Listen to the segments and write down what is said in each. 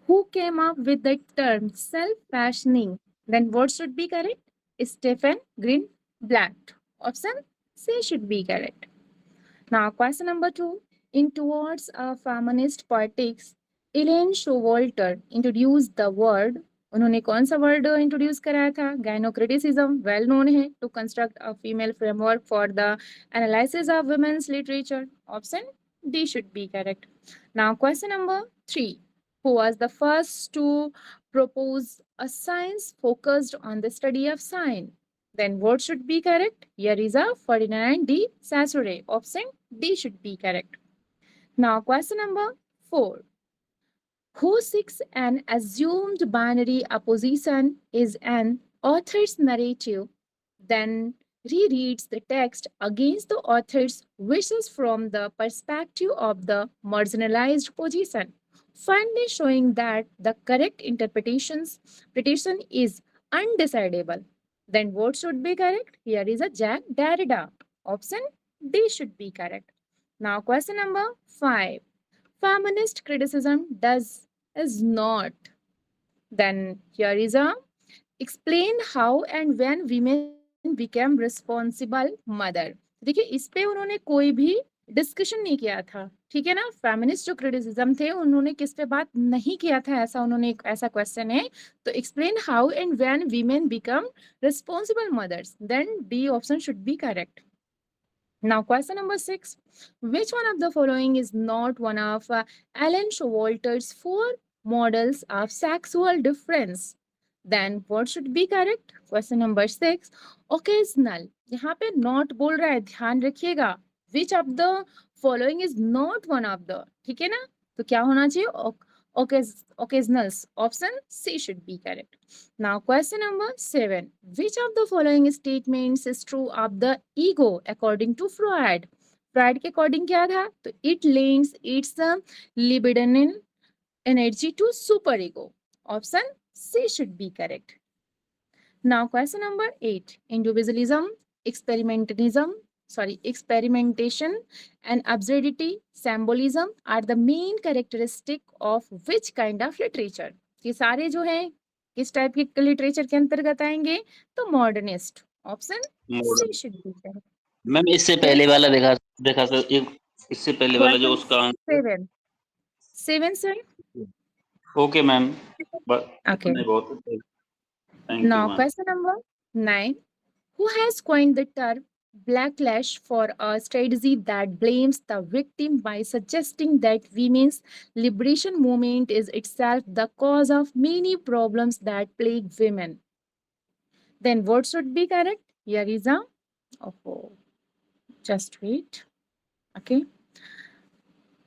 Who came up with the term self-fashioning? Then what should be correct? Stephen Greenblatt. Option C should be correct. Now, question number 2. In Towards a Feminist Politics, Elaine Showalter introduced the word. उन्होंने कौन सा word introduce कराया था? Gynocriticism well known है to construct a female framework for the analysis of women's literature. Option D should be correct. Now question number 3. Who was the first to propose a science focused on the study of sign? Then what should be correct? Here is a Ferdinand de Saussure. Option D should be correct. Now, question number 4. Who seeks an assumed binary opposition is an author's narrative, then rereads the text against the author's wishes from the perspective of the marginalized position, finally showing that the correct interpretation is undecidable. Then what should be correct? Here is a Jack Derrida. Option D should be correct. Now, question number 5. Feminist criticism does is not. Then here is a explain how and when women became responsible mother. देखिए इस पे उन्होंने कोई भी discussion नहीं किया था, ठीक है ना. फेमिनिस्ट जो क्रिटिसिज्म थे उन्होंने किस पे बात नहीं किया था, ऐसा उन्होंने ऐसा क्वेश्चन है. तो explain how and when women become responsible mothers. Then D option should be correct. Now, question number 6. Which one of the following is not one of Alan Showalter's 4 models of sexual difference? Then what should be correct? Question number 6. Occasional. यहाँ पे not बोल रहा है, ध्यान रखिएगा. Which of the following is not one of the? ठीक है ना. तो क्या होना चाहिए? Occasionals. Option C should be correct. Now, question number 7. Which of the following statements is true of the ego according to Freud? Freud के according क्या था? तो it lends its libidinal energy to superego. Option C should be correct. Now, question number 8. Individualism, experimentation, and absurdity, symbolism are the main characteristic of which kind of literature? ये सारे जो हैं किस type के literature के अंतर्गत आएंगे? तो modernist. Option C should be correct. Ma'am इससे पहले वाला देखा सर, एक इससे पहले वाला जो उसका 7 सर. Okay ma'am. Okay. बहुत thank Now, you ma'am. question number 9. Who has coined the term backlash for a strategy that blames the victim by suggesting that women's liberation movement is itself the cause of many problems that plague women? Then what should be correct? Here is a just wait. Okay.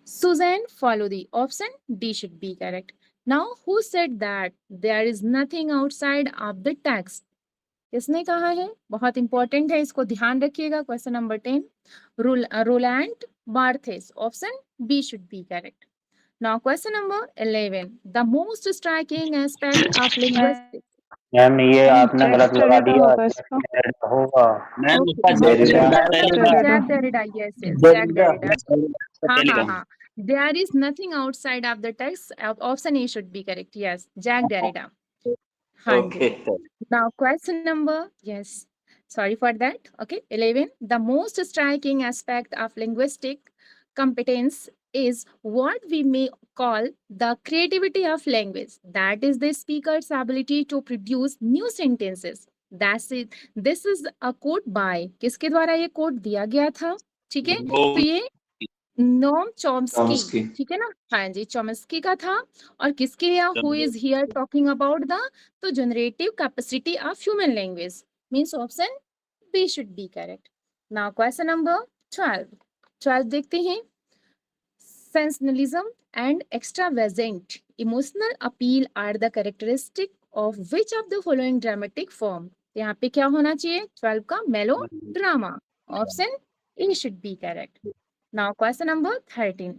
Suzanne Faludi. Option D should be correct. Now, who said that there is nothing outside of the text? किसने कहा है? बहुत important है, इसको ध्यान रखिएगा. Question number 10. Roland Barthes. Option B should be correct. Now question number 11. The most striking aspect of linguistics. Ma'am ये आपने गलत लगा दिया. होगा ma'am Jacques Derrida. Yes yes, Jacques Derrida. हाँ. There is nothing outside of the text. Option A should be correct. Yes, Jack Derrida. Okay. Now, question number, yes, sorry for that. Okay, 11. The most striking aspect of linguistic competence is what we may call the creativity of language. That is the speaker's ability to produce new sentences. That's it. This is a quote by, किसके द्वारा ये quote दिया गया था? ठीक है, तो ये नोम चॉम्स्की, ठीक है ना. हाँ जी, चॉम्स्की का था. और किसके लिए? Who is here talking about the, तो generative capacity of human language. Means option B should be correct. Now question number 12 देखते हैं. Sensationalism and extravagant emotional appeal are the characteristic of which of the following dramatic form. यहाँ पे क्या होना चाहिए? 12 का melodrama. Option A should be correct. Now, question number 13.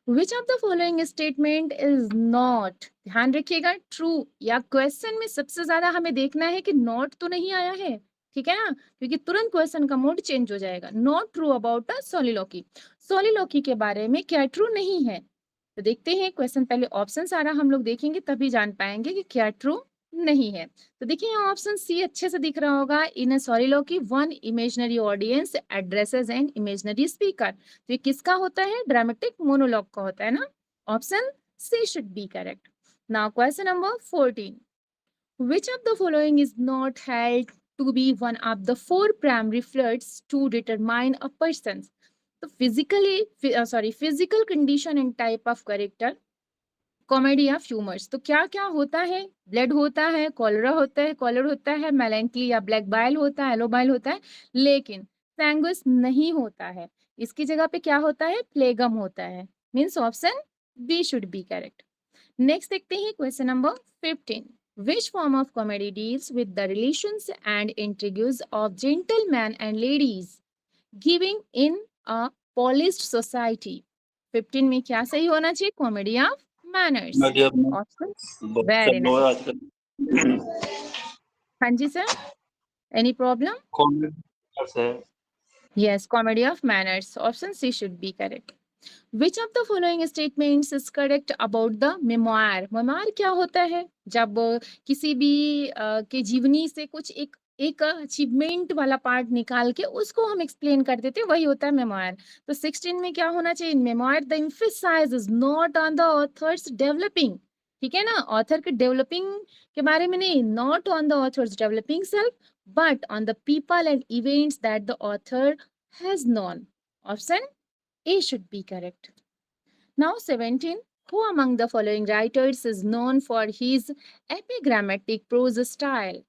Which of the following statement is not? ध्यान रखिएगा, true या question में सबसे ज्यादा हमें देखना है कि not तो नहीं आया है, ठीक है ना, क्योंकि तुरंत क्वेश्चन का मोड चेंज हो जाएगा. Not true about a soliloquy. Soliloquy के बारे में क्या ट्रू नहीं है? तो देखते हैं क्वेश्चन, पहले ऑप्शन सारा हम लोग देखेंगे तभी जान पाएंगे कि क्या ट्रू नहीं है। तो देखिए यहाँ ऑप्शन सी अच्छे से दिख रहा होगा, इन अ soliloquy one imaginary audience addresses an imaginary speaker. तो ये किसका होता है? ड्रामेटिक मोनोलॉग का होता है ना। Option C should be correct. Now question number 14, which of the following is not held to be one of the four primary floods to determine a person's तो physical condition and type of character comedy of humours. तो क्या क्या होता है? Blood होता है, collar होता है, मेलेंकली या ब्लैक बाइल होता है, येलो बाइल होता है, लेकिन सैंगस नहीं होता है। इसकी जगह पे क्या होता है? प्लेगम होता है। Means option B should be correct. Next देखते हैं question number 15, which form of comedy deals with the relations and intrigues of gentlemen and ladies giving in a polished society? 15 में क्या सही होना चाहिए? Comedy of manners. मीडियम में option बहुत very चल रहा है नाइस। आजकल। हाँ जी सर, एनी प्रॉब्लम? कॉमेडी से Yes, comedy of manners. Option C should be correct. Which of the following statements is correct about the memoir? memoir क्या होता है? जब किसी भी के जीवनी से कुछ एक एक अचीवमेंट वाला पार्ट निकाल के उसको हम एक्सप्लेन कर देते हैं, वही होता है मेमोयर। तो 16 में क्या होना चाहिए? Memoir the emphasise is not on the author's developing, ठीक है ना, ऑथर के डेवलपिंग के बारे में नहीं, not on the author's developing self but on the people and events that the author has known. Option A should be correct. Now 17, who among the following writers is known for his epigrammatic prose style?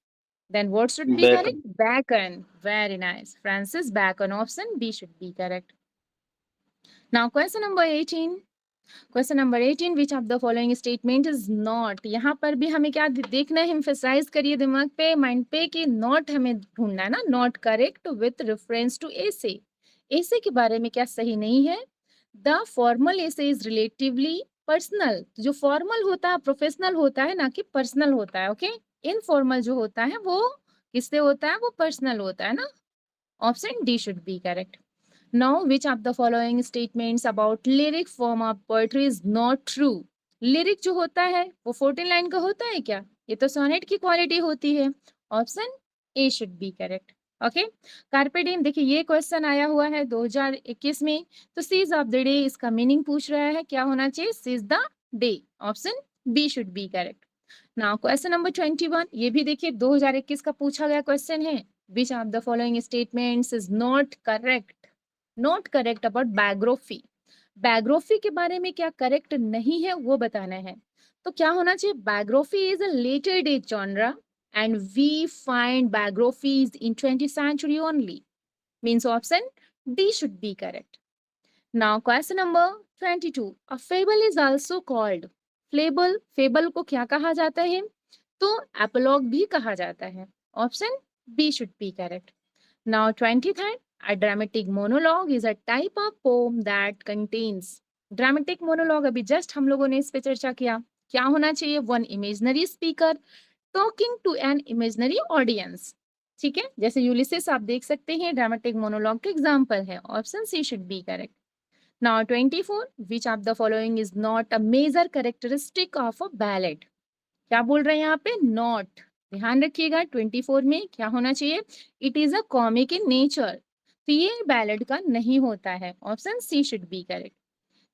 Then what should be back correct? Bacon. Very nice. Francis Bacon. Option B should be correct. Now question number 18. Question number 18, which of the following statement is not. यहाँ पर भी हमें क्या देखना है? Emphasise करिए दिमाग पे, माइंड पे, कि नॉट हमें ढूंढना है ना। Not correct with reference to essay. Essay के बारे में क्या सही नहीं है? The formal essay is relatively personal. जो फॉर्मल होता है प्रोफेशनल होता है, ना कि पर्सनल होता है। ओके, इनफॉर्मल जो होता है वो किससे होता है? वो पर्सनल होता है ना। Option D should be correct. Now, which of the following statements about lyric form of poetry is not true? Lyric जो होता है वो 14 लाइन का होता है क्या? ये तो सोनेट की क्वालिटी होती है। Option A should be correct. Okay, carpe diem, देखिए ये क्वेश्चन आया हुआ है 2021 में। तो सीज ऑफ द डे, इसका मीनिंग पूछ रहा है, क्या होना चाहिए? Seize the day. Option B should be correct. Now question number 21, ये भी देखिए 2021 का पूछा गया क्वेश्चन है। विच of the following statements is not correct? Not correct about biography. Biography के बारे में क्या करेक्ट नहीं है वो बताना है। तो क्या होना चाहिए? Biography is a later date genre and we find biographies in 20th century only. Means option D should be correct. Now question number 22, a fable is also called. Fable को क्या कहा जाता है? तो एपोलॉग भी कहा जाता है। Option B should be correct. Now 23rd, a dramatic monologue is a type of poem that contains dramatic monologue। अभी जस्ट हम लोगों ने इस पे चर्चा किया। क्या होना चाहिए? One imaginary speaker talking to an imaginary audience. ठीक है, जैसे यूलिसिस आप देख सकते हैं, ड्रामेटिक मोनोलॉग का एग्जांपल है। Option C should be correct. Now 24, which of the following is not a major characteristic of a ballad? क्या बोल रहे हैं यहाँ पे? नॉट। ध्यान रखिएगा 24 में क्या होना चाहिए? It is a comic in nature. तो ये बैलेड का नहीं होता है। Option C should be correct.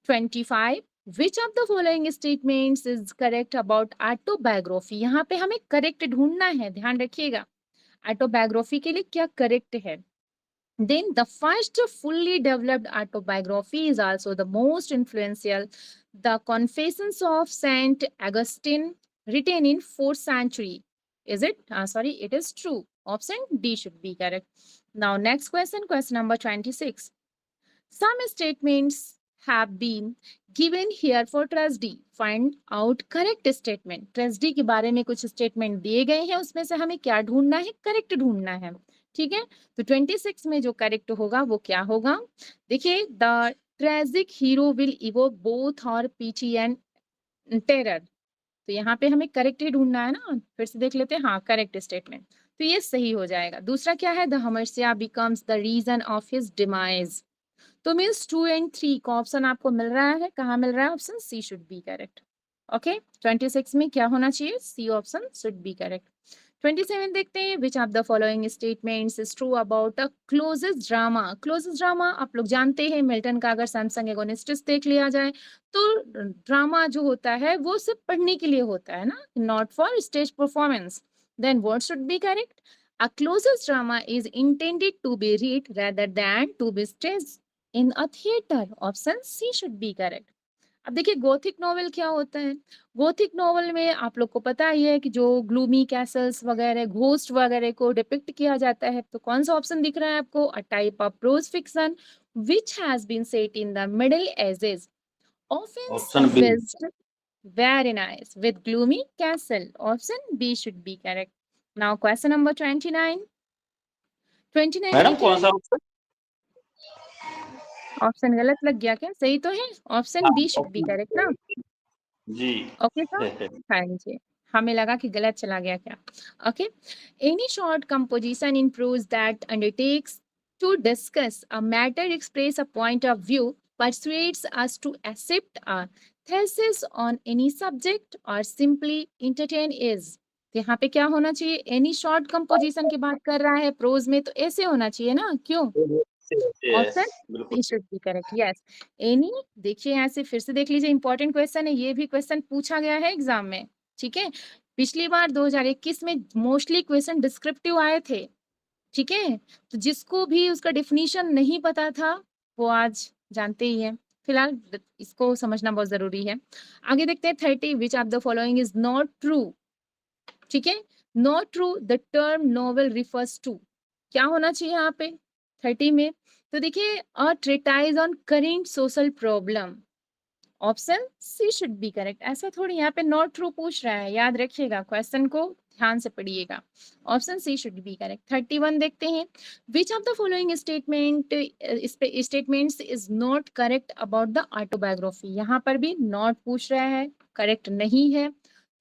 25, which of the following statements is correct about autobiography? यहाँ पे हमें करेक्ट ढूंढना है, ध्यान रखिएगा। ऑटोबायोग्राफी के लिए क्या करेक्ट है? Then the first fully developed autobiography is also the most influential, The Confessions of Saint Augustine, written in 4th century. Is it? Sorry, it is true. Option D should be correct. Now next question, question number 26. Some statements have been given here for trustee. Find out correct statement. Trustee के बारे में कुछ statement दिए गए हैं, उसमें से हमें क्या ढूंढना है? करेक्ट ढूंढना है। ठीक है, तो 26 में जो करेक्ट होगा वो क्या होगा? देखिए, the tragic hero will evoke both और पीटी एंड टेरर। तो यहाँ पे हमें करेक्ट ही ढूंढना है ना। फिर से देख लेते हैं। हाँ, करेक्ट स्टेटमेंट, तो ये सही हो जाएगा। दूसरा क्या है? The hamartia becomes the reason of his demise. तो मीन्स 2 एंड 3 का ऑप्शन आपको मिल रहा है, कहाँ मिल रहा है? Option C should be correct. Okay, 26 में क्या होना चाहिए? C option should be correct. 27 देखते हैं, which of the following statements is true about a closest drama. Closest drama आप लोग जानते हैं, मिल्टन का अगर सैमसंग एगोनिस्टिस देख लिया जाए तो ड्रामा जो होता है वो सिर्फ पढ़ने के लिए होता है ना, not for stage performance. Then what should be correct? A closest drama is intended to be read rather than to be staged in a theater. Option C should be correct. अब देखिए गोथिक नॉवेल क्या होता है? Gothic novel में आप लोग को पता ही है कि जो ग्लूमी कैसल्स वगैरह, घोस्ट वगैरह को डिपिक्ट किया जाता है। तो कौन सा ऑप्शन दिख रहा है आपको? A type of prose fiction which has been set in the middle ages, often option B. Based, very nice, with gloomy castle. Option B should be correct. Now question number 29. 29 madam देखिए, कौन सा option? Option गलत लग गया क्या? सही तो है, option B should be correct ना? जी ओके सर, हाँ जी, हमें लगा कि गलत चला गया क्या। Okay, any short composition in prose that undertakes to discuss a matter, express a point of view, persuades us to accept a thesis on any subject or simply entertain is। तो यहाँ पे क्या होना चाहिए? एनी शॉर्ट कंपोजिशन की बात कर रहा है प्रोज में, तो ऐसे होना चाहिए ना, क्यों? ऑप्शन बिल्कुल। C should be correct, yes. Any, देखिए यहाँ से फिर से देख लीजिए, इंपॉर्टेंट क्वेश्चन है, ये भी क्वेश्चन पूछा गया है एग्जाम में, ठीक है। पिछली बार 2021 में मोस्टली क्वेश्चन डिस्क्रिप्टिव आए थे, ठीक है। तो जिसको भी उसका डेफिनेशन नहीं पता था वो आज जानते ही है। फिलहाल इसको समझना बहुत जरूरी है। आगे देखते हैं 30, which of the following is not true, ठीक है। Not true the term novel refers to, क्या होना चाहिए यहाँ पे 30 में? तो देखिए, a treatise on current social problem. Option C should be correct. ऐसा थोड़ी यहाँ पे नॉट ट्रू पूछ रहा है, याद रखिएगा, क्वेश्चन को ध्यान से पढ़िएगा। Option C should be correct. 31 देखते हैं, which of the following statements is not correct about the autobiography. यहाँ पर भी नॉट पूछ रहा है, करेक्ट नहीं है।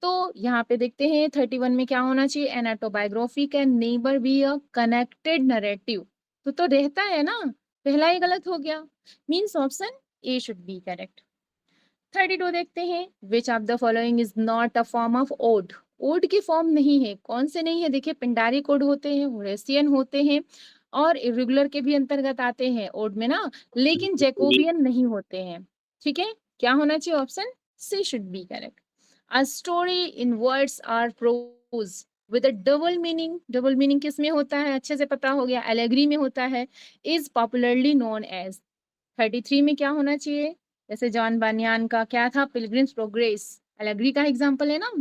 तो यहाँ पे देखते हैं 31 में क्या होना चाहिए? An autobiography can never be a connected narrative. तो रहता है ना, पहला ही गलत हो गया, means option A should be correct. 32 देखते हैं, which of the following is not a form of ode. Ode की फॉर्म नहीं है, कौन से नहीं है? देखिए, पिंडारी कोड होते हैं, होरेसियन होते हैं और इरेगुलर के भी अंतर्गत आते हैं ओड में ना, लेकिन जैकोबियन नहीं होते हैं, ठीक है। क्या होना चाहिए? Option C should be correct. A story in words or prose with a double meaning. Double meaning किस में होता है? अच्छे से पता हो गया, एलेग्री में होता है। Is popularly known as. 33 में क्या होना चाहिए? जैसे जॉन बानियान का क्या था? पिलग्रिम्स प्रोग्रेस, एलेग्री का एग्जाम्पल है ना।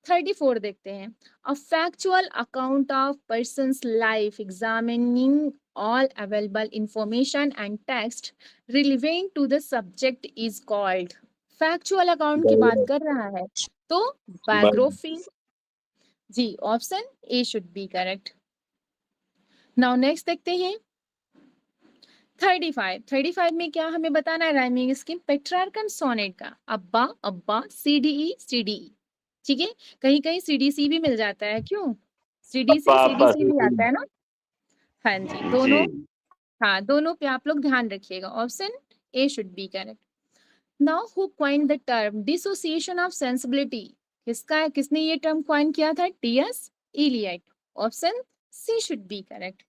34 देखते हैं, a factual account of person's life examining all available information and text relevant to the subject is called. Factual account की बात कर रहा है तो बायोग्राफी। जी, option A should be correct. Now next देखते हैं 35 में क्या हमें बताना है? राइमिंग स्कीम पेट्रार्कन सोनेट का, अब्बा अब्बा सीडीई सीडीई, ठीक है। कहीं कहीं सीडीसी भी मिल जाता है, क्यों? सीडीसी सीडीसी भी आता है ना। हाँ जी, दोनों, हाँ दोनों पे आप लोग ध्यान रखिएगा। Option A should be correct. Now who coined the term dissociation of sensibility. किसका है? किसने ये टर्म क्वाइन किया था? TS Eliot. Option C should be correct.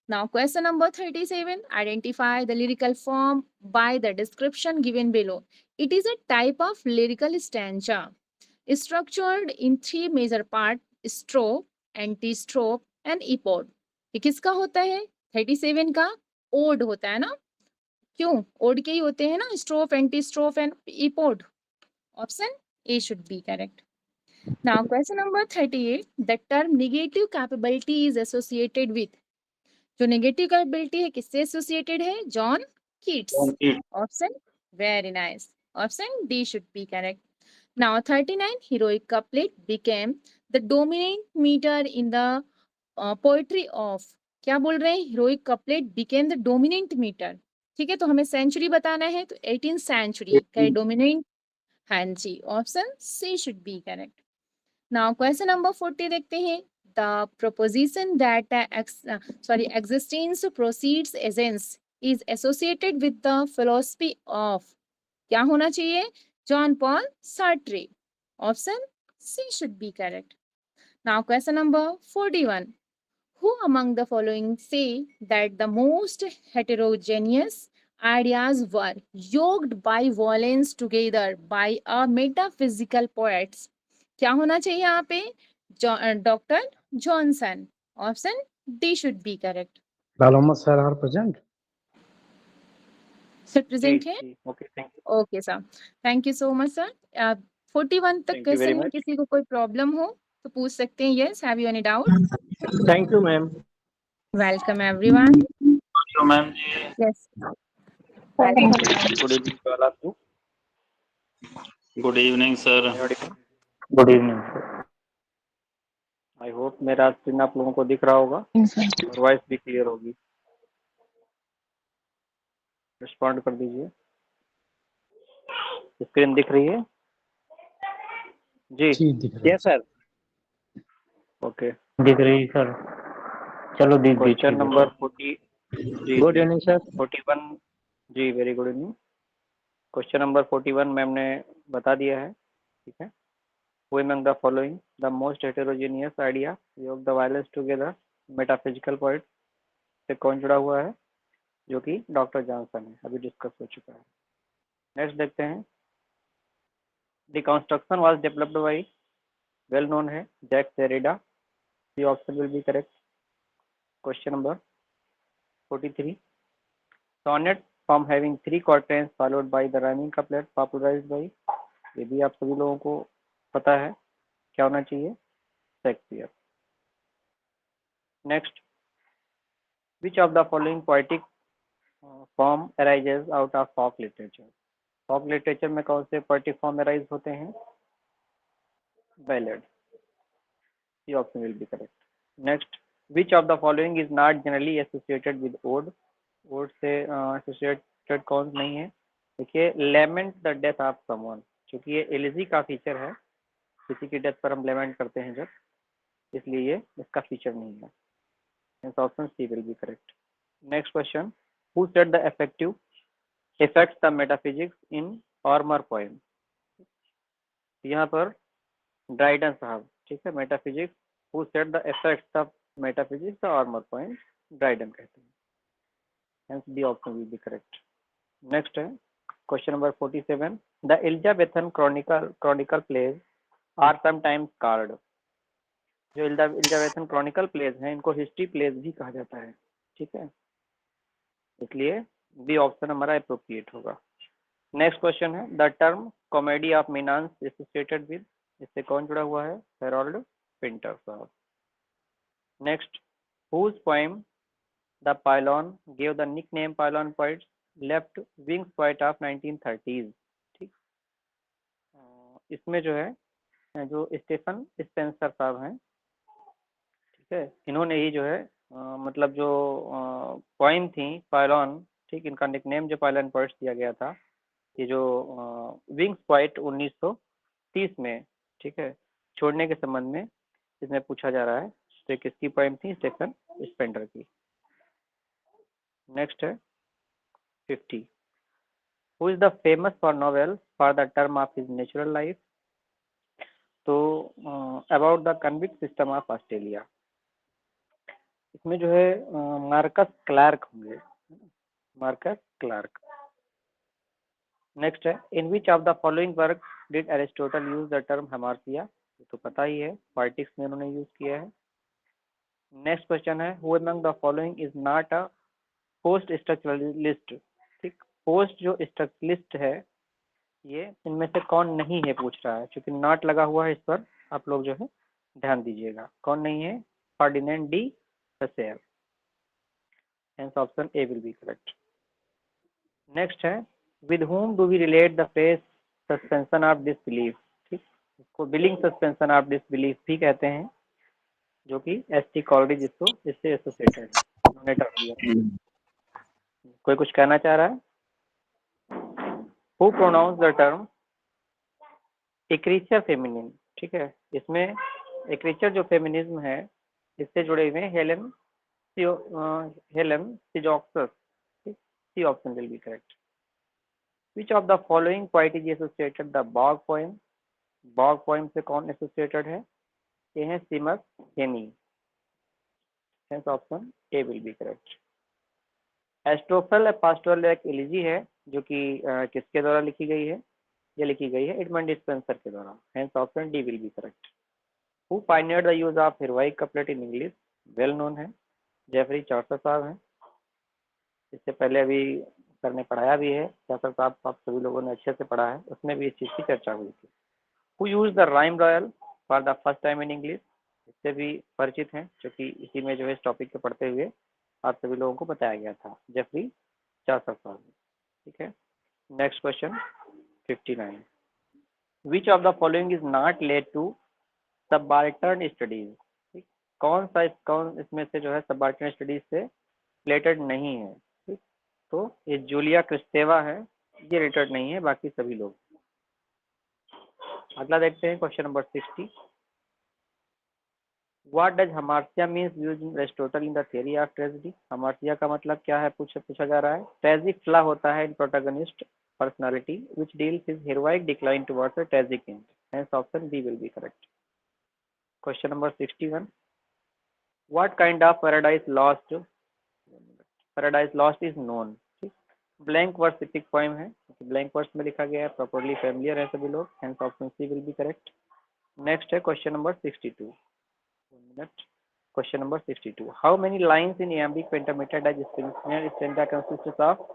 Now question number 37, identify the lyrical form by the description given below. It is a type of lyrical stanza structured in three major parts: strophe, anti-strophe and epode. ये किसका होता है? 37 का odd होता है ना, क्यों? Odd के ही होते हैं ना, strophe, antistrophe and epode. Option A should be correct. Now question number 38, the term negative capability is associated with। जो नेगेटिव कैपेबिलिटी है किससे एसोसिएटेड है? John Keats. Option, very nice, option D should be correct. Now 39, heroic couplet became the dominant metre in the poetry of. क्या बोल रहे हैं? Heroic couplet became the dominant metre, ठीक है। तो हमें सेंचुरी बताना है, तो 18th सेंचुरी का डोमिनेंट। हाँ जी, option C should be correct. Now question number 40 देखते हैं, the proposition that existence precedes essence is associated with the philosophy of, क्या होना चाहिए? John Paul Sartre. Option C should be correct. Now question number 41. Who among the following say that the most heterogeneous ideas were yoked by violence together by a metaphysical poets? क्या होना चाहिए यहाँ पे? Doctor Johnson. Option D should be correct. Lal Mohammad sir are present. Sir present है. Okay, thank you, okay sir, thank you so much sir. 41 तक thank you very question में much. किसी को कोई प्रॉब्लम हो तो पूछ सकते हैं. Yes, have you any doubt? Thank you ma'am. Welcome everyone. तो मैम जी yes, welcome. Good evening to all of you. Good evening sir. Good evening sir. I hope मेरा स्क्रीन आप लोगों को दिख रहा होगा और वॉइस भी क्लियर होगी। रिस्पॉन्ड कर दीजिए। स्क्रीन दिख रही है जी? जी दिख रहा है. Yes sir. ओके, दिख रही सर। चलो दिख गई। क्वेश्चन नंबर 40 जी। Good evening sir. 41 जी, very good evening. Question number 41 ma'am ने बता दिया है, ठीक है। Who among the following the most heterogeneous idea योग the violence together metaphysical point से कौन जुड़ा हुआ है? जो कि डॉक्टर जॉनसन है, अभी डिस्कस हो चुका है। नेक्स्ट देखते हैं। The construction was developed by, well known है, Jacques Derrida. The option will be correct. Question number 43. Sonnet from having 3 quatrains followed by the rhyming couplet popularized by, ये भी आप सभी लोगों को पता है क्या होना चाहिए? Shakespeare. Next, which of the following poetic form arises out of folk literature? folk literature में कौन से poetic form arise होते हैं? ballad. The option will be correct. Next, which of the following is not generally associated with ode? ode से associated कौन नहीं है? देखिए, lament the death of someone, क्योंकि ये एलिजी का फीचर है, किसी की डेथ पर हम लेमेंट करते हैं जब, इसलिए ये इसका फीचर नहीं है. Option C will be correct. Next question. Who said the effective affects the metaphysics in Ormer poem? यहाँ पर ड्राइडन साहब, ठीक है, metaphysics. Who said the effects of metaphysics the Ormer poem? Dryden कहते हैं. hence the option will be correct. next है question number 47. the Elizabethan chronicle plays are sometimes called, जो Elizabethan Chronicle pledge हैं इनको history pledge भी कहा जाता है, ठीक है, इसलिए बी ऑप्शन हमारा अप्रोप्रिएट होगा. नेक्स्ट क्वेश्चन है. The term comedy of menace associated with, इससे कौन जुड़ा हुआ है? हेरोल्ड पिंटर साहब. Next, whose poem the pylon gave the nickname pylon poets left wings poet of 1930s? ठीक, इसमें जो है जो स्टीफन स्पेंसर साहब हैं, ठीक है, इन्होंने ही जो है मतलब जो पोएम थी पाइलॉन, ठीक, इनका निकनेम जो पाइलॉन पोइट्स दिया गया था, ये जो विंग्स पोएट 1930 में, ठीक है, छोड़ने के संबंध में इसमें पूछा जा रहा है. तो किसकी पोएम थी? स्टीफन स्पेंसर की. नेक्स्ट है 50. Who is the famous for novel for the term of his natural life? तो about the convict system of Australia, इसमें जो है मार्कस क्लार्क होंगे, मार्कस क्लार्क. नेक्स्ट है. In which of the following work did Aristotle use the term hamartia? तो पता ही है, politics में उन्होंने यूज किया है. नेक्स्ट क्वेश्चन है. Who among the following is not a post structuralist? ठीक, पोस्ट जो स्ट्रक्चरलिस्ट है ये इनमें से कौन नहीं है पूछ रहा है, क्योंकि नॉट लगा हुआ है, इस पर आप लोग जो है ध्यान दीजिएगा. कौन नहीं है? Ferdinand de Saussure. Hence option A will be correct. Next है. With whom do we relate the face suspension of disbelief? ठीक, इसको बिलिंग सस्पेंशन ऑफ डिसबिलीफ भी कहते हैं, जो कि एस.टी. कॉलरिज इसको इससे एसोसिएटेड है, उन्होंने टर्म दिया. कोई कुछ कहना चाह रहा है? Who pronounce the term ecriture feminine? ठीक है, इसमें एक्रीचर जो फेमिनिज्म है इससे जुड़े हुए Helene Cixous, C option will be correct. Which of the following poet is associated the bog poem. Bog poem से कौन एसोसिएटेड है? ये है Seamus Heaney. Hence option A will be correct. Astrophel pastoral एक एलिजी है जो कि किसके द्वारा लिखी गई है? ये लिखी गई है एडमंड स्पेंसर के द्वारा. Hence option D will be correct. Who pioneered the use of heroic couplet in English? Well known है, जेफरी चौसर साहब हैं. इससे पहले अभी सर ने पढ़ाया भी है, चौसर साहब आप सभी लोगों ने अच्छे से पढ़ा है, उसमें भी इस चीज़ की चर्चा हुई थी. Who use the rhyme royal for the first time in English? इससे भी परिचित हैं क्योंकि इसी में जो है इस टॉपिक के पढ़ते हुए आप सभी लोगों को बताया गया था, जेफरी चौसर साहब. ठीक है. Next question 59. Which of the following is not led to subaltern studies? कौन इसमें से जो है सबाल्टर्न स्टडीज से रिलेटेड नहीं है? ठीक, तो ये जूलिया क्रिस्टेवा है, ये रिलेटेड नहीं है, बाकी सभी लोग. अगला देखते हैं question number 60. What does hamartia means use in Aristotle in the theory of tragedy? Hamartia का मतलब क्या है पूछा जा रहा है. ट्रेजिक फ्ला होता है in protagonist personality which deals his heroic decline towards a tragic end. Hence option B will be correct. Question number 61. What kind of paradise lost is known? ठीक, ब्लैंक वर्स इपिक पोएम है, blank verse में लिखा गया है, properly familiar है सभी लोग. Hence option C will be correct. Next है question number 62. Question number 62. How many lines in iambic pentameter does stanza consist of?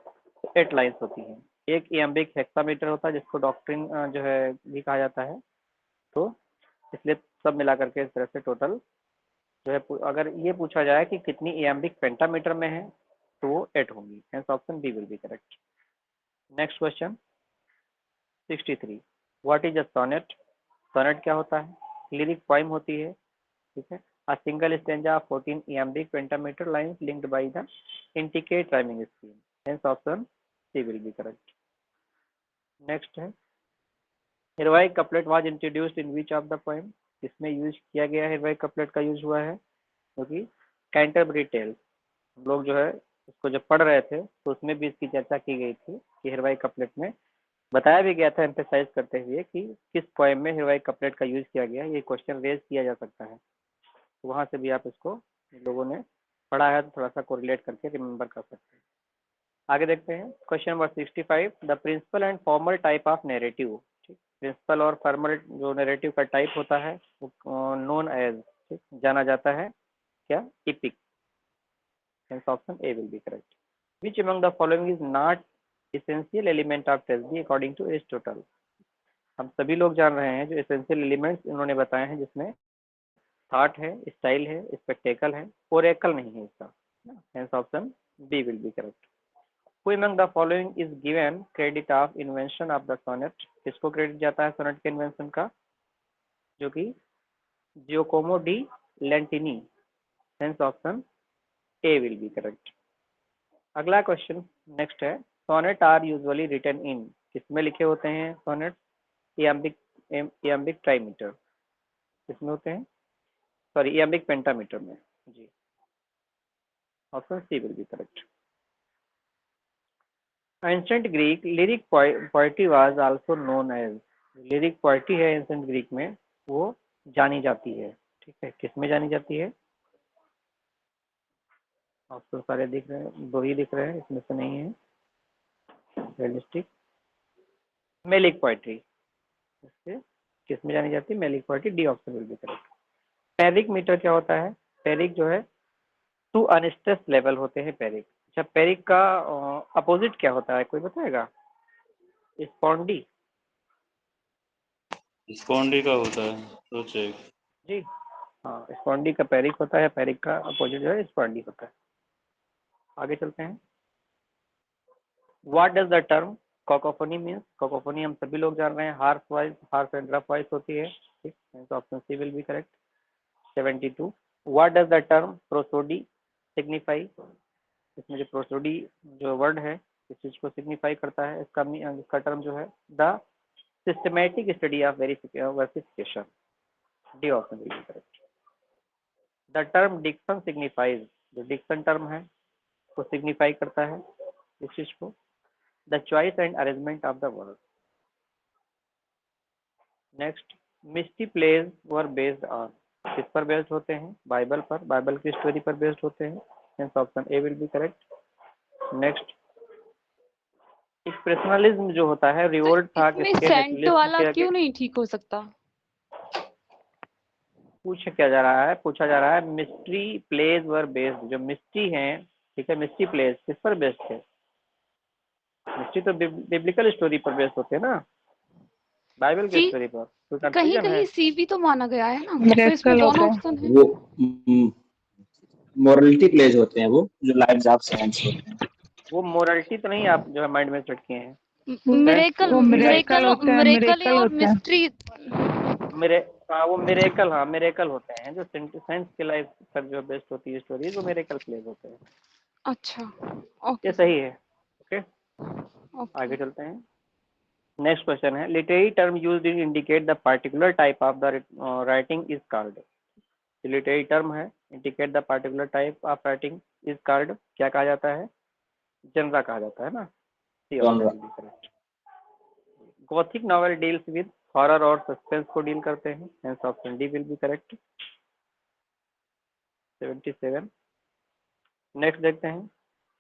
8 lines होती हैं. एक इयम्बिक हेक्सामीटर होता है जिसको डॉक्ट्रिन जो है भी कहा जाता है. तो इसलिए सब मिला करके इस तरह से टोटल जो है, अगर ये पूछा जाए कि कितनी इयम्बिक पेंटामीटर में है तो वो 8 होंगी. Hence option B will be correct. Next question 63. What is a sonnet? Sonnet क्या होता है? लिरिक पोइम होती है. ठीक है. A single stanza of 14 iambic pentameter lines linked by the intricate rhyming scheme. Hence option C will be correct. Next है heroic couplet was introduced in which of the poem? इसमें use किया गया heroic couplet का use हुआ है क्योंकि Canterbury tales हम लोग जो है उसको जब पढ़ रहे थे तो उसमें भी इसकी चर्चा की गई थी कि हेरोइक कपलेट में बताया भी गया था एम्फेसाइज करते हुए कि किस पोएम में हेरोइक कपलेट का यूज किया गया. ये क्वेश्चन रेज किया जा सकता है, तो वहाँ से भी आप इसको लोगों ने पढ़ा है तो थोड़ा सा कोरिलेट करके रिमेंबर कर सकते हैं. आगे देखते हैं question number 65. The principal and formal type of narrative. ठीक, प्रिंसिपल और फॉर्मल जो नैरेटिव का टाइप होता है वो नोन एज, जाना जाता है क्या? Epic. Hence option A will be correct. Which among the following is not essential element of tragedy according to Aristotle? हम सभी लोग जान रहे हैं जो एसेंशियल एलिमेंट्स इन्होंने बताए हैं जिसमें थॉट है, स्टाइल है, स्पेक्टेकल है, ओरेकल नहीं है इसका. Hence option B will be correct. Who among the following is given credit of invention of the sonnet? किसको क्रेडिट जाता है सोनेट के इन्वेंशन का? जो कि Giacomo da Lentini. Hence option A will be correct. अगला क्वेश्चन नेक्स्ट है. Sonnet are usually written in. किसमें लिखे होते हैं सोनेट? इयम्बिक ट्राईमीटर. किसमें होते हैं? सॉरी, इयम्बिक पेंटामीटर में. जी, option C will be correct. Ancient Greek lyric poetry was also known as. Lyric poetry है एंशिएंट ग्रीक में वो जानी जाती है. ठीक है, किसमें जानी जाती है? ऑप्शन सारे दिख रहे हैं, 2 ही दिख रहे हैं, इसमें से नहीं है. Realistic melic poetry. इससे किसमें जानी जाती है? Melic poetry. D option will be correct. Pyrrhic metre क्या होता है? पेरिक जो है 2 अनस्ट्रेस लेवल होते हैं पेरिक. अच्छा, पेरिक का अपोजिट क्या होता है, कोई बताएगा? स्पॉन्डी. स्पॉन्डी का होता है तो चेक. जी हाँ, स्पॉन्डी का पेरिक होता है, पेरिक का अपोजिट जो है स्पॉन्डी होता है. आगे चलते हैं. What does the term cacophony means? Cacophony हम सभी लोग जान रहे हैं, harsh voice, harsh and rough voice होती है. ठीक, तो option C will be correct. 72. What does the term prosody signify? इसमें जो प्रोसोडी जो वर्ड है इस चीज को सिग्निफाई करता है. इसका टर्म जो है the systematic study of verification. D option will be correct. The term diction signifies. जो डिक्शन टर्म है वो सिग्निफाई करता है इस चीज को. The choice and arrangement of the words. Next, Misty plays were based on. किस पर बेस्ड होते हैं? बाइबल पर, बाइबल की स्टोरी पर बेस्ड होते हैं. Hence option A will be correct. Next, एक्सप्रेशनलिज्म जो होता है रिवोल्ट था इसमें किसके सेंट नेशनलिस्ट वाला के क्यों नहीं ठीक हो सकता? पूछा जा रहा है मिस्ट्री प्लेज वर बेस्ड. जो मिस्ट्री हैं, ठीक है, मिस्ट्री प्लेज किस पर बेस्ड थे? मिस्ट्री तो बिब्लिकल स्टोरी पर बेस्ड होते हैं ना, बाइबल की सी स्टोरी पर. तो कहीं कंफ्यूजन है. कहीं सी भी तो माना गया है ना, तो इसमें कौन ऑप्शन है? वो मोरलिटी प्लेज होते हैं, वो जो लाइव्स ऑफ सेंट्स होते हैं. वो मोरालिटी तो नहीं आप जो है माइंड में सेट किए हैं. मिरेकल और मिस्ट्री. मेरे वो मिरेकल होते हैं जो साइंस के लाइफ पर जो बेस्ड होती है स्टोरीज, वो मिरेकल प्लेज होते हैं. अच्छा, ये ओके सही है. Okay, okay. आगे चलते हैं. नेक्स्ट क्वेश्चन है literary term used in indicate the particular type of the writing is called. Literary term है indicate the particular type of writing is called, क्या कहा जाता है? जनरा कहा जाता है ना. Correct. Gothic novel deals with horror और सस्पेंस को डील करते हैं. Hence option D will be correct. 77. Next देखते हैं.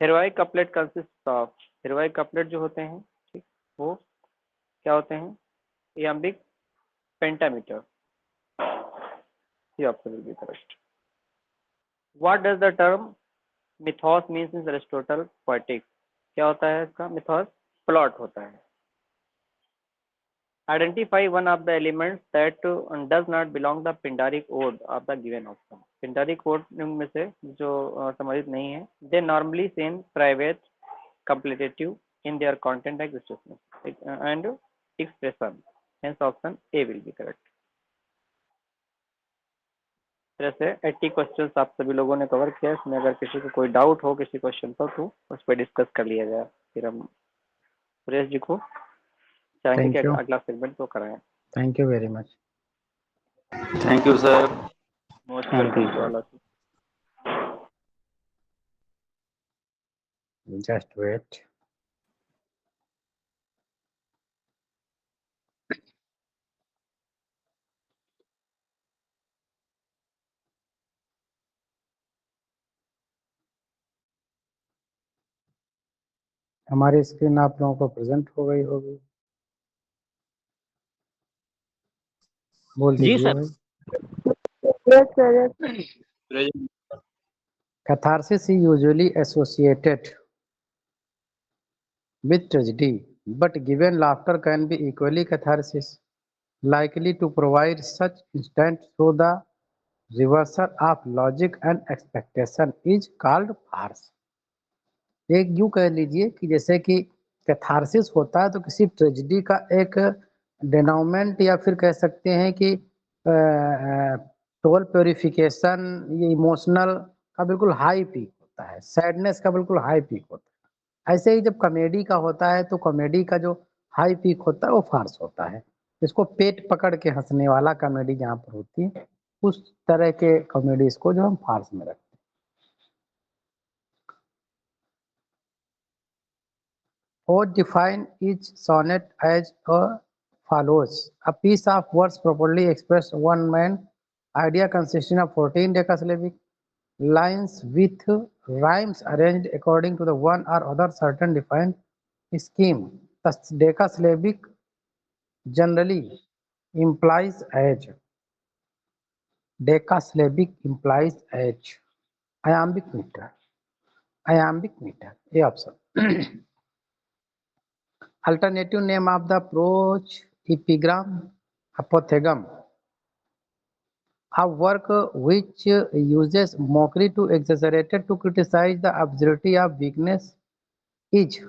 Heroic couplet consist of. Heroic couplet जो होते हैं, ठीक, वो क्या होते हैं? Iambic, pentameter. ये option will be correct. What does the term mythos means in Aristotle poetics? क्या होता है इसका? मिथोस प्लॉट होता है. Identify one of the elements that does not belong the Pindaric ode of the given option. Pindaric ode में से जो संबंधित नहीं है. They normally same private contemplative in their content and expression. Hence option A will be correct. तरह से 80 questions आप सभी लोगों ने कवर किया. इसमें अगर किसी को कोई डाउट हो किसी क्वेश्चन पर तो उस पर डिस्कस कर लिया जाए. फिर हम सुरेश जी को चाहेंगे Thank कि you. अगला सेगमेंट तो कराएं. Thank you very much. Thank you sir. Most Thank you, welcome sir. Just wait. हमारी स्क्रीन आप लोगों को प्रेजेंट हो गई होगी. बोल जी दीजिए सर. भाई. Catharsis is usually associated with tragedy, but given laughter can be equally catharsis, likely to provide such instant through the reversal of logic and expectation is called farce. एक यूं कह लीजिए कि जैसे कि कैथारसिस होता है तो किसी ट्रेजिडी का एक डेनोमेंट या फिर कह सकते हैं कि सोल प्योरिफिकेशन, ये इमोशनल का बिल्कुल हाई पीक होता है, सैडनेस का बिल्कुल हाई पीक होता है. ऐसे ही जब कॉमेडी का होता है तो कॉमेडी का जो हाई पीक होता है वो फार्स होता है. इसको पेट पकड़ के हंसने वाला कॉमेडी जहाँ पर होती है उस तरह के कॉमेडीज को जो हम फार्स में रखते हैं. Would define each sonnet as follows: a piece of words properly express one main idea consisting of 14 decasyllabic lines with rhymes arranged according to the one or other certain defined scheme. The decasyllabic generally implies age. Decasyllabic implies age. Iambic meter. Iambic meter. ये option. Alternative name of the approach: epigram, apothegm. A work which uses mockery to exaggerate to criticize the absurdity of weakness is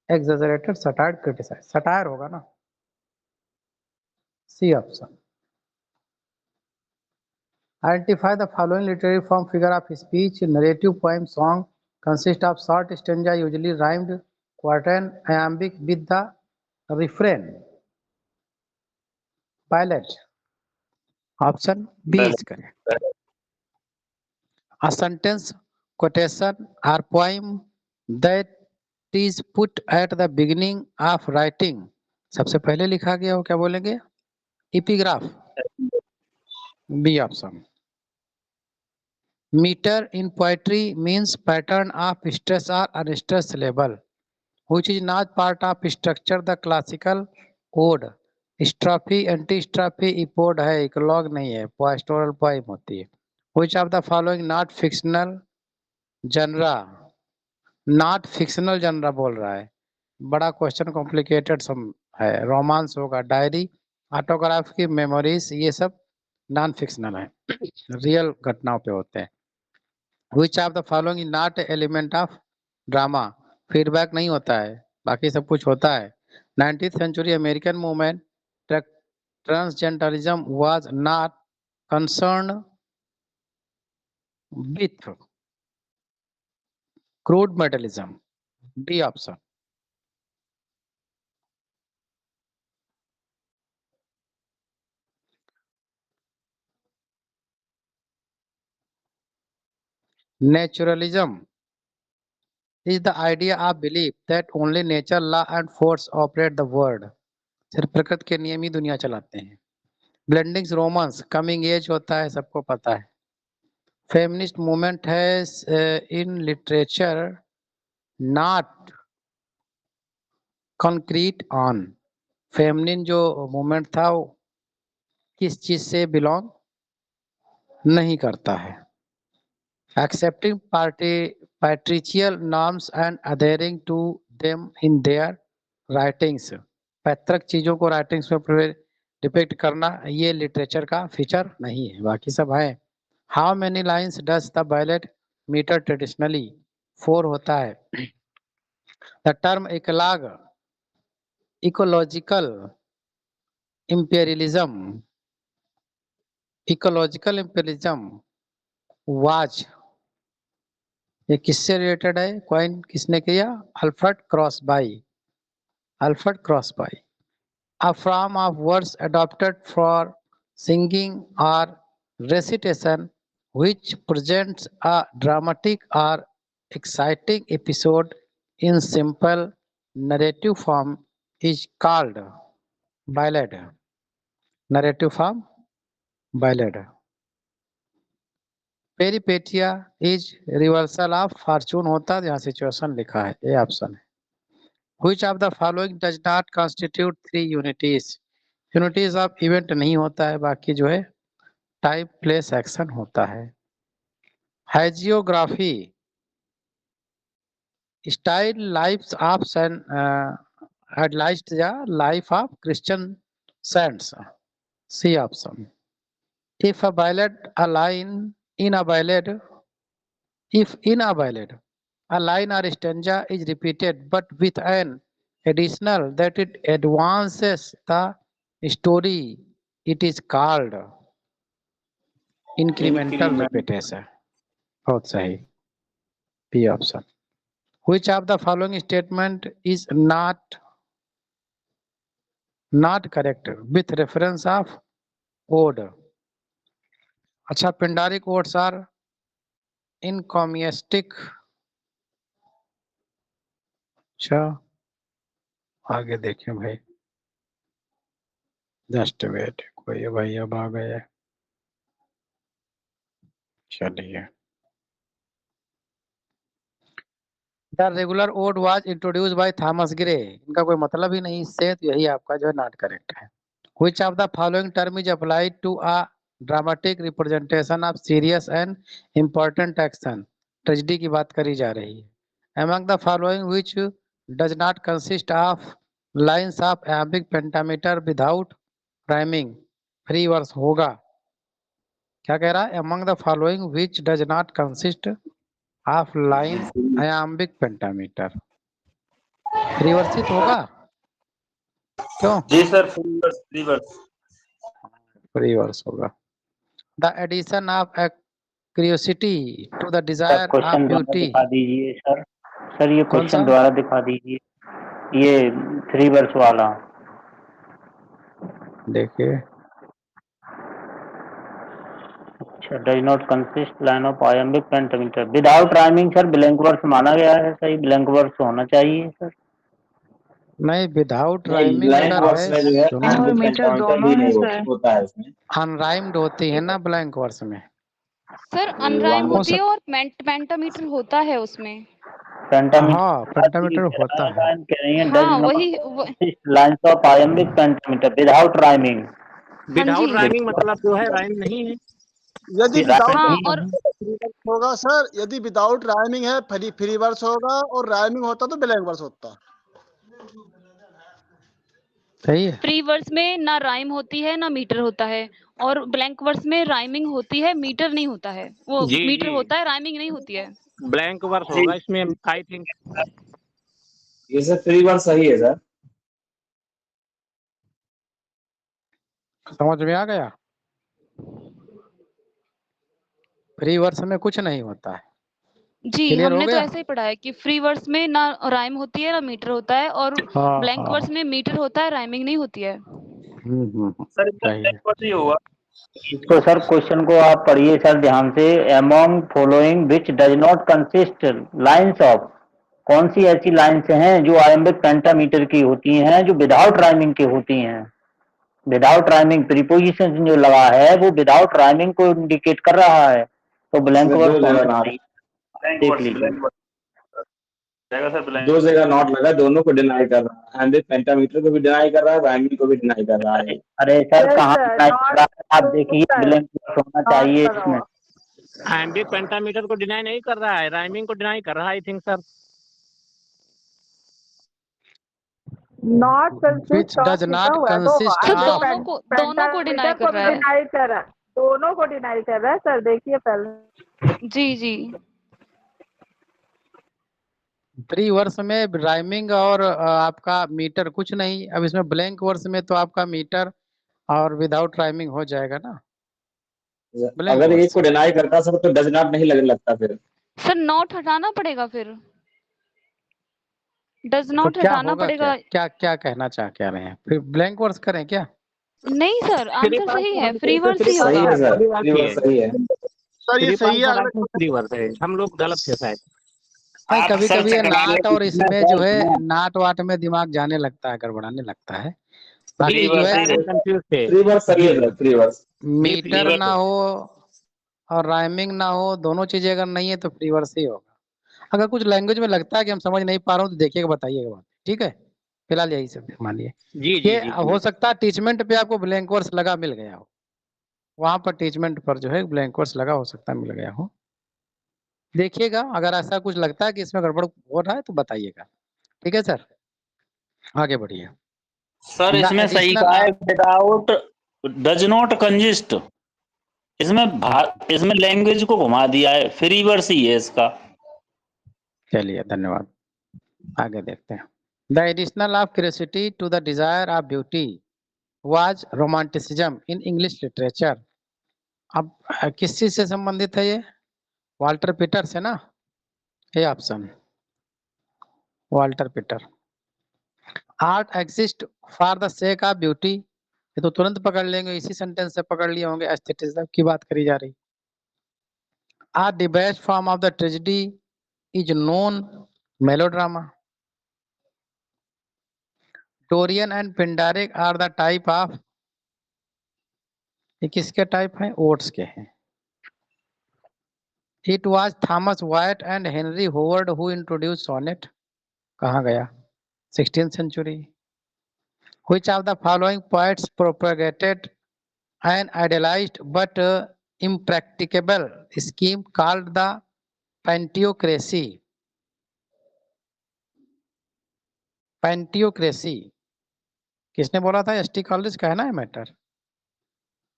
exaggerated satire criticize. Satire होगा ना. C option. Identify the following literary form: figure of speech, narrative, poem, song. Consist of short stanza usually rhymed, quatrain, iambic with the refrain. Ballad. Option B is correct. A sentence, quotation or poem that is put at the beginning of writing, सबसे पहले लिखा गया हो, क्या बोलेंगे? Epigraph, B option. Metre in poetry means pattern of stress और unstress level which is not part of structure the classical ode. Strophe, antistrophe epode है, eclogue नहीं है, पास्टोरल पोएम होती है। which of the following not fictional genre, not fictional genre बोल रहा है, बड़ा क्वेश्चन कॉम्प्लिकेटेड सम है। रोमांस होगा, डायरी, ऑटोग्राफी, मेमोरीज, ये सब नॉन फिक्शनल है, रियल घटनाओं पे होते हैं। Which of the following is not element of drama, feedback नहीं होता है, बाकी सब कुछ होता है। 19th century American movement transcendentalism was not concern with crude materialism, D option. Naturalism is the idea of belief that only nature, law and force operate the world. सिर्फ प्रकृति के नियम ही दुनिया चलाते हैं। ब्लेंडिंग्स रोमांस, कमिंग एज होता है, सबको पता है। फेमिनिस्ट मूवमेंट है in literature not concrete on, feminine जो मूवमेंट था वो किस चीज से बिलोंग नहीं करता है। accepting patricial norms and adhering to them in their writings, पैतृक चीजों को राइटिंग्स में डिपिक्ट करना ये लिटरेचर का फीचर नहीं है, बाकी सब है। How many lines does the ballad metre traditionally, 4 होता है। The term eclogue, ecological imperialism, ecological imperialism was, ये किससे रिलेटेड है? कॉइन किसने किया? Alfred Crosby, Alfred Crosby. A form of words adopted for singing or recitation which presents a dramatic or exciting episode in simple narrative form is called ballad. Narrative form, ballad. Peripeteia is reversal of fortune होता है, यहाँ situation लिखा है, ये option है। Which of the following does not constitute 3 unities? Unities of event नहीं होता है, बाकी जो है टाइम प्लेस एक्शन होता है। Hagiography, style life of idealised या life of Christian saints, C option. If a ballad, a line in a ballad, if in a ballad a line or stanza is repeated but with an additional that it advances the story, it is called incremental repetition. बहुत सही, B option. which of the following statement is not correct with reference of ode? अच्छा, पिंडारिक odds are इनकॉमियस्टिक। अच्छा, आगे देखें भाई, just wait, कोई भाई अब आ गए, चलिए। The regular ode was introduce by Thomas Gray, इनका कोई मतलब ही नहीं इससे, तो यही आपका जो है नॉट करेक्ट है। which of the following term is applied to a dramatic representation of serious and important action? Tragedy की बात करी जा रही है। among the following which does not consist of lines of iambic pentameter without rhyming, free verse होगा, क्या कह रहा है? among the following which does not consist of line iambic pentameter, free वर्षित होगा क्यों? जी सर, रिवर्स फ्री वर्स होगा। the addition of a curiosity to the desire of question दोबारा beauty, दिखा दीजिए सर। सर ये कौन सा? क्वेश्चन दोबारा दिखा दीजिए, ये 3 वर्ष वाला। देखिए, अच्छा does not consist line of iambic pentameter without rhyming sir blank verse माना गया है सही ब्लैंक वर्स होना चाहिए सर नहीं, विदाउट नहीं, राइमिंग ब्लैंक अगर वर्स है, में जो है सुनो, iambic pentameter भी नहीं होता है उसमें। अनराइम्ड होती है ना ब्लैंक वर्स में। सर अनराइम हो होती है और पेंटामीटर होता है उसमें। हाँ, पेंटामीटर होता है। हाँ वही lines of iambic pentameter without rhyming हाँ जी विदाउट राइमिंग मतलब जो है राइम नहीं है। यदि विदाउट हाँ और होगा सर, यदि विदाउट राइमिंग है फ्री वर्स होगा, और राइमिंग होता तो ब्लैंक वर्स होता। सही है। फ्री वर्स में ना राइम होती है ना मीटर होता है, और ब्लैंक वर्स में राइमिंग होती है मीटर नहीं होता है, वो जी मीटर जी होता है राइमिंग नहीं होती है। ब्लैंक वर्स होगा इसमें आई थिंक। ये सर फ्री वर्स सही है सर। समझ में आ गया? फ्री वर्स में कुछ नहीं होता है। जी क्लियर हो हमने तो गया? ऐसे ही पढ़ा है कि फ्री वर्स में ना राइम होती है ना मीटर होता है, और हाँ ब्लैंक हाँ। वर्स में मीटर होता है राइमिंग नहीं होती है। सर सही है। ही होगा इसको सर क्वेश्चन को आप पढ़िए सर ध्यान से among following which does not consist lines of कौन सी ऐसी लाइंस हैं जो आयम्बिक पेंटामीटर की होती हैं जो विदाउट राइमिंग की होती हैं विदाउट राइमिंग प्रीपोजिशन जो लगा है वो विदाउट राइमिंग को इंडिकेट कर रहा है तो ब्लैंक इसमें दो वर्स जगह होना नॉट, चाहिए देख लीजिए दो जगह नॉट लगा, दोनों को डिनाई कर रहा है। iambic पेंटामीटर को भी डिनाई कर रहा है, राइमिंग को भी डिनाई कर रहा है। अरे सर कहाँ deny कर रहा है? आप देखिए ब्लैंक वर्स होना चाहिए इसमें आइम्बिक पेंटामीटर को डिनाई नहीं कर रहा है, राइमिंग को डिनाई कर रहा है I think sir. Not which does consist not consist sir of. दोनों को डिनाई कर रहा है। डिनाई कर रहा है, दोनों को डिनाई कर रहा है सर, देखिए पहले। जी जी फ्री वर्स में राइमिंग और आपका मीटर कुछ नहीं। अब इसमें ब्लैंक वर्स में तो आपका मीटर और विदाउट राइमिंग हो जाएगा ना। ब्लैंक अगर एक वर्स को डिनाई करता सर तो डज नॉट नहीं लगने लगता फिर। सर नॉट हटाना पड़ेगा, फिर डज तो नॉट क्या हटाना होगा? पड़ेगा। क्या क्या कहना चाह रहे हैं? फिर ब्लैंक वर्स करें क्या? नहीं सर फ्री आंसर वर्स सही है, तो फ्री वर्स ही सही होगा। है सर, फ्री वर्स सही है। सर ये फ्री सही है, अगले फ्री वर्स है, हम लोग गलत थे शायद। नहीं, आप कभी सर कभी ये नाट और चकराइए इसमें जो है नाट वाट में दिमाग जाने लगता है, गड़बड़ाने लगता है। बाकी जो है कंफ्यूज थे। फ्री वर्स सही है सर, फ्री वर्स। मीटर ना हो और राइमिंग ना हो, दोनों चीजें अगर नहीं है तो फ्री वर्स ही होगा। अगर कुछ लैंग्वेज में लगता है कि हम समझ नहीं पा रहे हो तो देखिएगा, बताइएगा बात, ठीक है? फिलहाल यही सब मानिए। जी जी ये जी हो सकता है टीचमेंट पे आपको ब्लैंक वर्स लगा मिल गया हो, वहां पर टीचमेंट पर जो है ब्लैंक वर्स लगा हो सकता है मिल गया हो। देखिएगा, अगर ऐसा कुछ लगता है कि इसमें गड़बड़ हो रहा है तो बताइएगा, ठीक है सर? आगे बढ़िए। सर द इसमें सही एडिशनल कहा है विदाउट डज नॉट कंजिस्ट इसमें लैंग्वेज को घुमा दिया है फ्री वर्स ही है इसका चलिए धन्यवाद, आगे देखते हैं। The additional of curiosity to the desire of beauty was romanticism in English literature. अब किस चीज से संबंधित है ये? वाल्टर पीटर से ना, ये option Walter Peter. Art exist for the sake of beauty, ये तो तुरंत पकड़ लेंगे, इसी सेंटेंस से पकड़ लिए होंगे, एस्थेटिज्म की बात करी जा रही। Are the best form of the tragedy is known melodrama. Dorian and Pindaric are the type of, ये किसके टाइप हैं? ओट्स के हैं। It was Thomas Wyatt and Henry Howard who introduce sonnet, कहाँ गया? 16th century. Which of the following poets propagated an idealized but impracticable scheme called the Pantiocracy? Pantiocracy किसने बोला था? एसटी कॉलेज का है ना ये matter.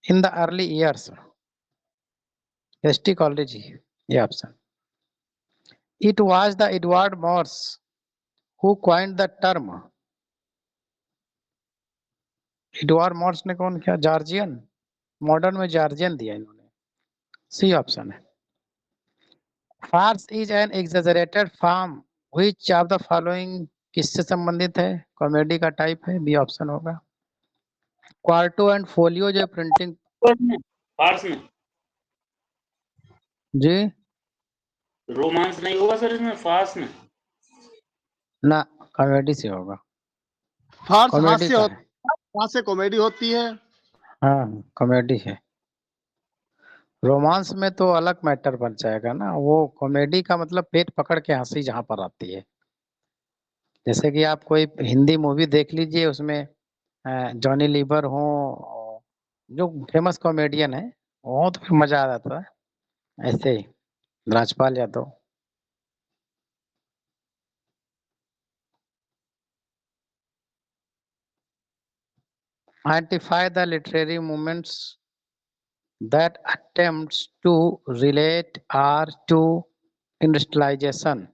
In the early years, ST college ही ये option. It was the Edward Morse who coined the term. Edward Morse ने कौन किया? जॉर्जियन, मॉडर्न में जॉर्जियन दिया इन्होंने, सी ऑप्शन है। Farce is an exaggerated form which of the following किससे संबंधित है? कॉमेडी का टाइप है, बी ऑप्शन होगा। क्वार्टो एंड फोलियो जो प्रिंटिंग, फार्स में जी रोमांस नहीं होगा सर इसमें, फास्ट में? ना, कॉमेडी से होगा। फार्स कॉमेडी हास्य का होता है। है, वहां से कॉमेडी होती है। हाँ कॉमेडी है। रोमांस में तो अलग मैटर बन जाएगा ना, वो कॉमेडी का मतलब पेट पकड़ के हंसी जहाँ पर आती है। जैसे कि आप कोई हिंदी मूवी देख लीजिए, उसमें जॉनी लीवर हो, जो फेमस कॉमेडियन है, वो तो फिर मजा आ जाता है। ऐसे ही Rajpal Yadav. Identify the literary movements that attempts to relate or to industrialization.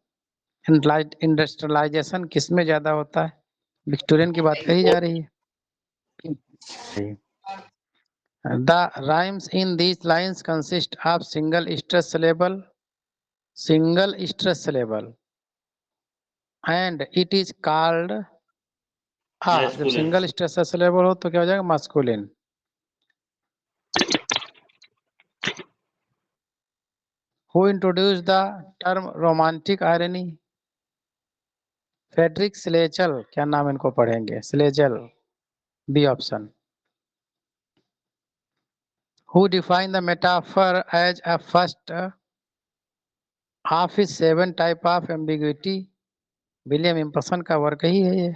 Industrialisation किस में ज्यादा होता है? विक्टोरियन की बात कही जा रही है। The rhymes in these lines consist of single stress syllable, and it is called जब Masculine. सिंगल स्ट्रेस सिलेबल हो तो क्या हो जाएगा? Masculine. Who introduced the term romantic irony? Friedrich Schlegel. क्या नाम इनको पढ़ेंगे? Schlegel, B option. Who defined the metaphor as a first of his 7 type of ambiguity? William इम्पसन का वर्क ही है ये।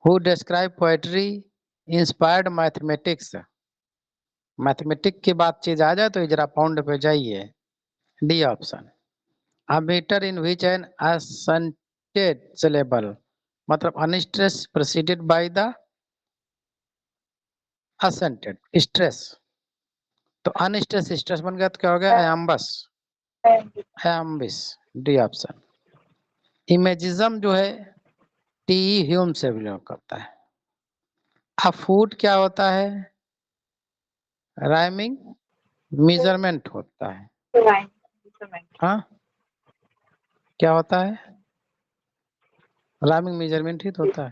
Who described poetry inspired mathematics? Mathematic की बात चीज आ जाए तो जरा पाउंड पे जाइए, D option. A meter in which an accented syllable, मतलब unstress preceded by the accented stress, तो अनस्ट्रेस स्ट्रेस बन गया तो क्या हो गया? एम्बस, एम्बिस, डी ऑप्शन। इमेजिज्म जो है टी ह्यूम से बिलोंग करता है। अब फूड क्या होता है? राइमिंग मेजरमेंट होता है। हाँ क्या होता है? राइमिंग मेजरमेंट ही तो होता है।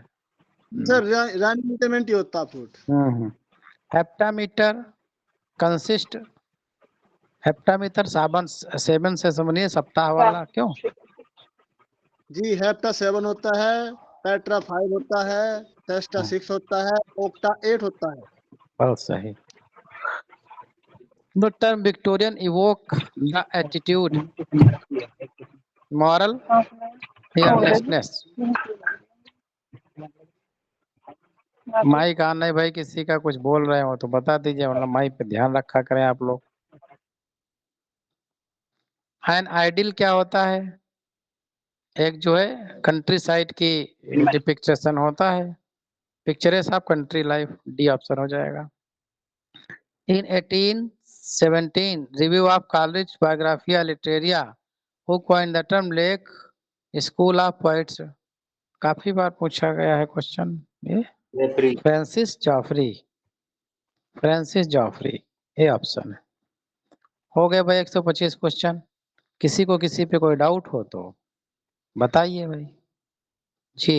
सर रन मीटरमेंट ही होता है फुट। हेप्टामीटर कंसिस्ट, हेप्टामीटर साबन 7 से समझिए, सप्ताह वाला। क्यों? जी हेप्टा 7 होता है, पेट्रा 5 होता है, टेस्टा 6 होता है, ओक्टा 8 होता है। बहुत सही। The term Victorian evoke the attitude, moral, fearlessness. Mic आना है भाई, किसी का कुछ बोल रहे हो तो बता दीजिए, मतलब माइक पे ध्यान रखा करें आप लोग। एन आइडियल क्या होता है? एक जो है कंट्री साइड की डिपिक्शन होता है। Picturesque of country life, D option हो जाएगा। In 1817, review of Coleridge Biographia Literaria, who coined the term Lake School of Poets? काफी बार पूछा गया है क्वेश्चन ये। Referee. Francis Joffrey, Francis Joffrey, ये ऑप्शन है। हो गए भाई 125 क्वेश्चन। किसी को किसी पे कोई डाउट हो तो बताइए भाई जी।